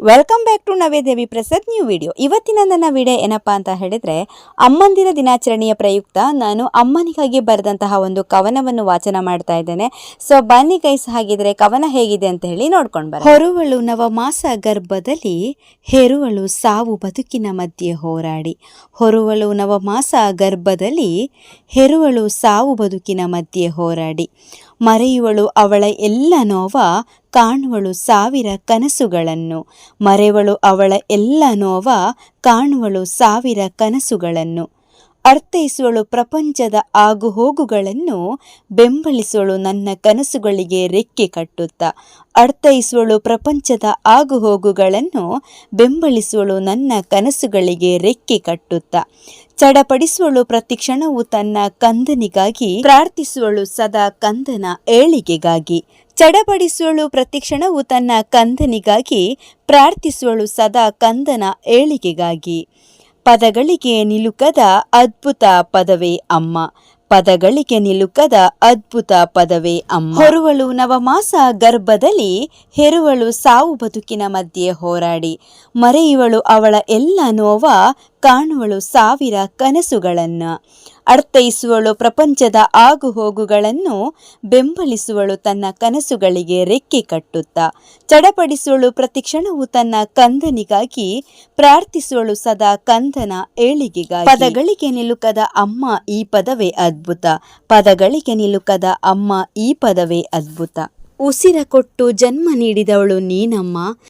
Welcome back to Navedevi Prasad new video. ಇವತ್ತಿನ ನನ್ನ video ಏನಪ್ಪಾ ಅಂತ ಹೇಳಿದ್ರೆ, ಅಮ್ಮಂದಿರ ದಿನಾಚರಣೆಯ ಪ್ರಯುಕ್ತ ನಾನು ಅಮ್ಮನಿಗಾಗಿ ಬರೆದಂತಹ ಒಂದು ಕವನವನ್ನು ವಾಚನ ಮಾಡ್ತಾ ಇದ್ದೇನೆ. ಸೊ ಬನ್ನಿ ಗೈಸ್, ಹಾಗಿದ್ರೆ ಕವನ ಹೇಗಿದೆ ಅಂತ ಹೇಳಿ ನೋಡ್ಕೊಂಡು ಬರೋಣ. ಹೊರುವಳು ನವಮಾಸ ಗರ್ಭದಲ್ಲಿ, ಹೆರುವಳು ಸಾವು ಬದುಕಿನ ಮಧ್ಯೆ ಹೋರಾಡಿ. ಹೊರುವಳು ನವಮಾಸ ಗರ್ಭದಲ್ಲಿ, ಹೆರುವಳು ಸಾವು ಬದುಕಿನ ಮಧ್ಯೆ ಹೋರಾಡಿ. ಮರೆಯುವಳು ಅವಳ ಎಲ್ಲ ನೋವ, ಕಾಣುವಳು ಸಾವಿರ ಕನಸುಗಳನ್ನು. ಮರೆವಳು ಅವಳ ಎಲ್ಲ ನೋವ, ಕಾಣುವಳು ಸಾವಿರ ಕನಸುಗಳನ್ನು. ಅರ್ಥೈಸುವಳು ಪ್ರಪಂಚದ ಆಗುಹೋಗುಗಳನ್ನು, ಬೆಂಬಲಿಸುವಳು ನನ್ನ ಕನಸುಗಳಿಗೆ ರೆಕ್ಕೆ ಕಟ್ಟುತ್ತಾ. ಅರ್ಥೈಸುವಳು ಪ್ರಪಂಚದ ಆಗುಹೋಗುಗಳನ್ನು, ಬೆಂಬಲಿಸುವಳು ನನ್ನ ಕನಸುಗಳಿಗೆ ರೆಕ್ಕೆ ಕಟ್ಟುತ್ತಾ. ಚಡಪಡಿಸುವಳು ಪ್ರತಿಕ್ಷಣವು ತನ್ನ ಕಂದನಿಗಾಗಿ, ಪ್ರಾರ್ಥಿಸುವಳು ಸದಾ ಕಂದನ ಏಳಿಗೆಗಾಗಿ. ಚಡಪಡಿಸುವಳು ಪ್ರತಿಕ್ಷಣವು ತನ್ನ ಕಂದನಿಗಾಗಿ, ಪ್ರಾರ್ಥಿಸುವಳು ಸದಾ ಕಂದನ ಏಳಿಗೆಗಾಗಿ. ಪದಗಳಿಗೆ ನಿಲುಕದ ಅದ್ಭುತ ಪದವೇ ಅಮ್ಮ, ಪದಗಳಿಗೆ ನಿಲುಕದ ಅದ್ಭುತ ಪದವೇ ಅಮ್ಮ. ಹೊರುವಳು ನವಮಾಸ ಗರ್ಭದಲ್ಲಿ, ಹೆರುವಳು ಸಾವು ಬದುಕಿನ ಮಧ್ಯೆ ಹೋರಾಡಿ. ಮರೆಯುವಳು ಅವಳ ಎಲ್ಲ ನೋವ, ಕಾಣುವಳು ಸಾವಿರ ಕನಸುಗಳನ್ನ. ಅರ್ಥೈಸುವಳು ಪ್ರಪಂಚದ ಆಗುಹೋಗುಗಳನ್ನು, ಬೆಂಬಲಿಸುವಳು ತನ್ನ ಕನಸುಗಳಿಗೆ ರೆಕ್ಕೆ ಕಟ್ಟುತ್ತಾ. ಚಡಪಡಿಸುವಳು ಪ್ರತಿಕ್ಷಣವು ತನ್ನ ಕಂದನಿಗಾಗಿ, ಪ್ರಾರ್ಥಿಸುವಳು ಸದಾ ಕಂದನ ಏಳಿಗೆಗಾಗಿ. ಪದಗಳಿಗೆ ನಿಲುಕದ ಅಮ್ಮ ಈ ಪದವೇ ಅದ್ಭುತ, ಪದಗಳಿಗೆ ನಿಲುಕದ ಅಮ್ಮ ಈ ಪದವೇ ಅದ್ಭುತ. ಉಸಿರ ಕೊಟ್ಟು ಜನ್ಮ ನೀಡಿದವಳು ನೀನಮ್ಮ,